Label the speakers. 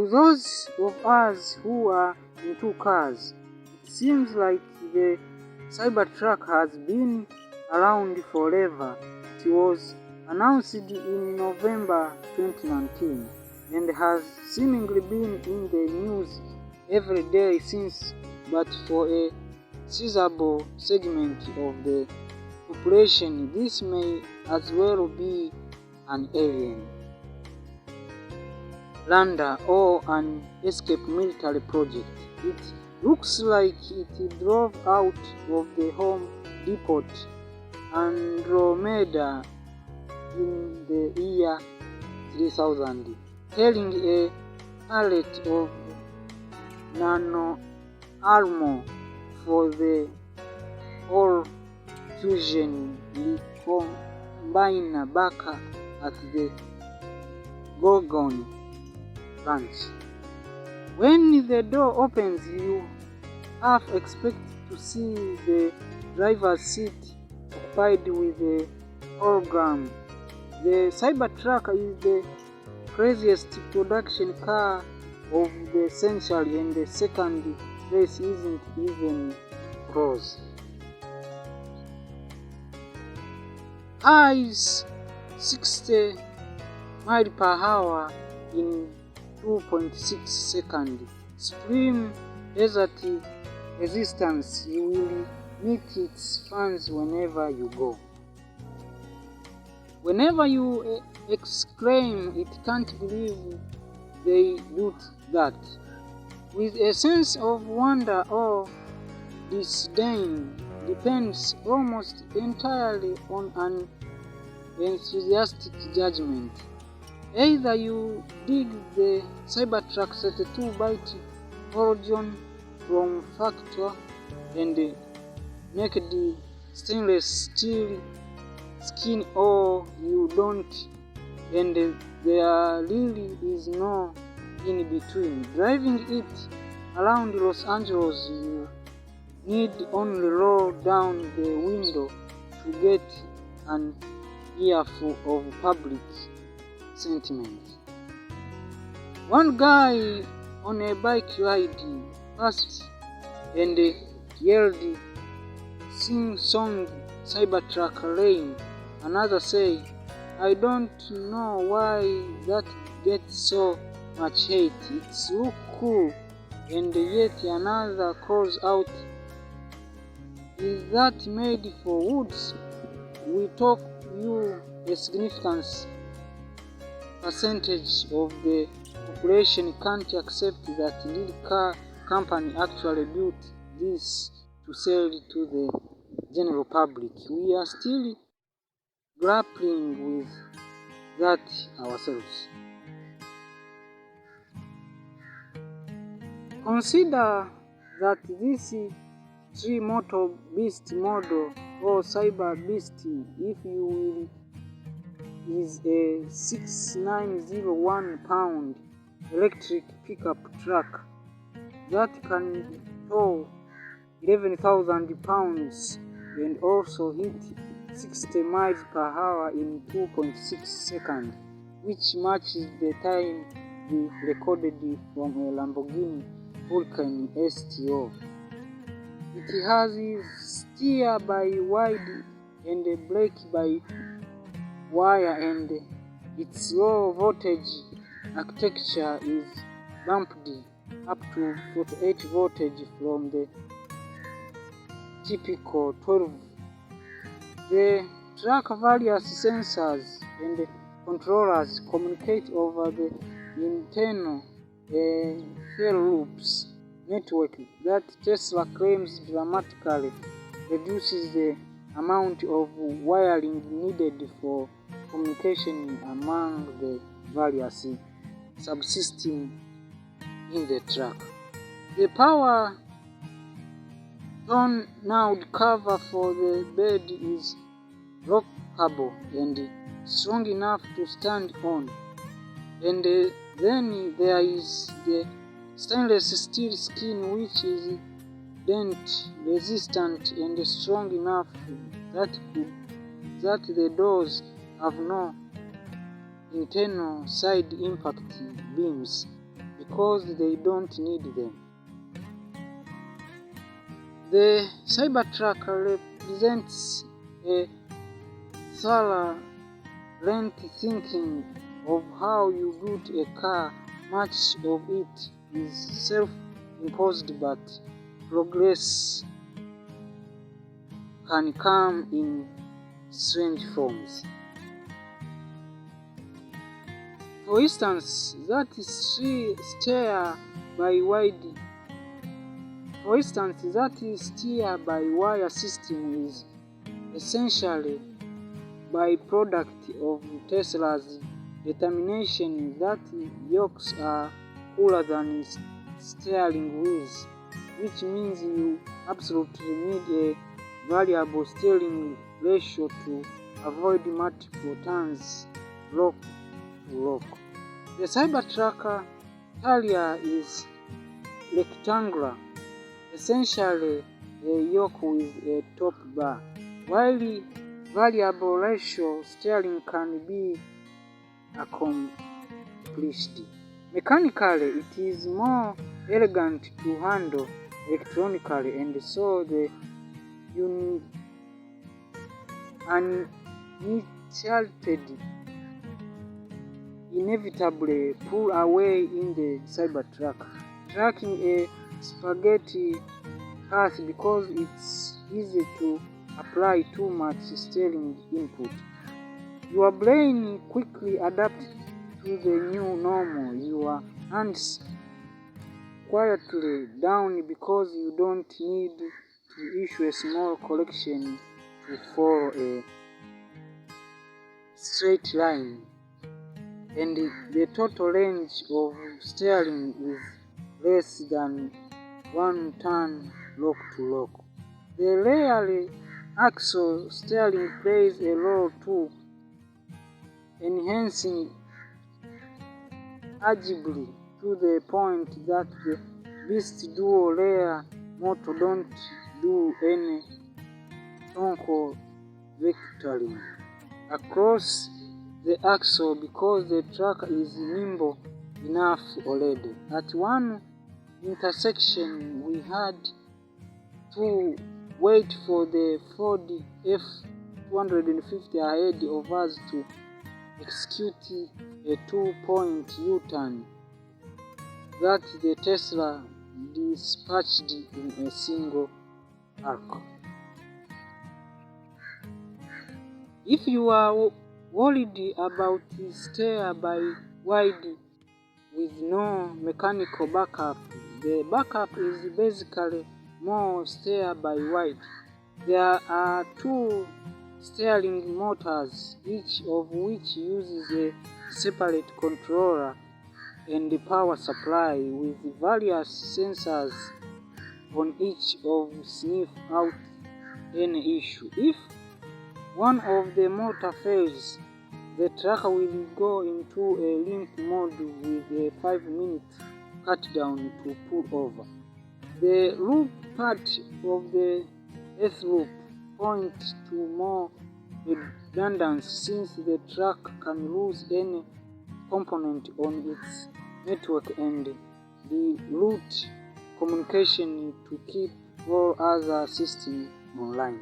Speaker 1: To those of us who are into cars, it seems like the Cybertruck has been around forever. It was announced in November 2019 and has seemingly been in the news every day since, but for a sizable segment of the population, this may as well be an alien lander or an escape military project. It looks like it drove out of the Home Depot Andromeda in the year 3000, carrying a pallet of nano armor for the all-fusion recombiner back at the Gorgon ranch. When the door opens, you half expect to see the driver's seat occupied with a hologram. The Cybertruck is the craziest production car of the century, and the second place isn't even close. Highs 60 miles per hour in 2.6 seconds. Supreme desert resistance. You will meet its fans whenever you go. Whenever you exclaim, "It can't believe they built that," with a sense of wonder or disdain, depends almost entirely on an enthusiastic judgment. Either you dig the Cybertruck 32-bit origin from factory and naked stainless steel skin, or you don't, and there really is no in between. Driving it around Los Angeles, you need only roll down the window to get an earful of public sentiment. One guy on a bike ride past and yelled, "Sing-song Cybertruck lane." Another say, "I don't know why that gets so much hate. It's look cool." And yet another calls out, "Is that made for woods?" We talk you a significant percentage of the population can't accept that real car company actually built this to sell to the general public. We are still grappling with that ourselves. Consider that this three-motor beast model, or cyber beast if you will, is a 6,901 pound electric pickup truck that can tow 11,000 pounds and also hit 60 miles per hour in 2.6 seconds, which matches the time we recorded from a Lamborghini Huracan STO. It has steer by wire and brake by wire, and its low voltage architecture is bumped up to 48 voltage from the typical 12. The truck various sensors and controllers communicate over the internal loops network that Tesla claims dramatically reduces the amount of wiring needed for communication among the various subsystems in the truck. The power tornado cover for the bed is rockable and strong enough to stand on. And then there is the stainless steel skin, which is dent resistant and strong enough that the doors have no internal side impact beams because they don't need them. The Cybertruck represents a thorough thinking of how you build a car. Much of it is self-imposed, but progress can come in strange forms. For instance, that steer by wire system is essentially byproduct of Tesla's determination that yokes are cooler than steering wheels, which means you absolutely need a variable steering ratio to avoid multiple turns lock to lock. The Cybertruck tire is rectangular, essentially a yoke with a top bar, while variable ratio steering can be accomplished. Mechanically, it is more elegant to handle electronically, and so the uninitiated inevitably pull away in the Cybertruck, tracking a spaghetti path because it's easy to apply too much steering input. Your brain quickly adapts to the new normal. Your hands quietly down because you don't need to issue a small correction to follow a straight line, and the total range of steering is less than 1 turn lock to lock. The rear axle steering plays a role too, enhancing agility to the point that the beast dual rear motor don't do any trunk vectoring across the axle because the truck is nimble enough already. At one intersection we had to wait for the Ford F-250 ahead of us to execute a 2-point U-turn that the Tesla dispatched in a single arc. If you are worried about steer-by-wire with no mechanical backup, the backup is basically more steer-by-wire. There are 2 steering motors, each of which uses a separate controller and power supply with various sensors on each of sniff out any issue. If one of the motor fails, the truck will go into a limp mode with a 5-minute cut-down to pull over. The loop part of the S-loop points to more redundancy since the truck can lose any component on its network and reroute communication to keep all other systems online.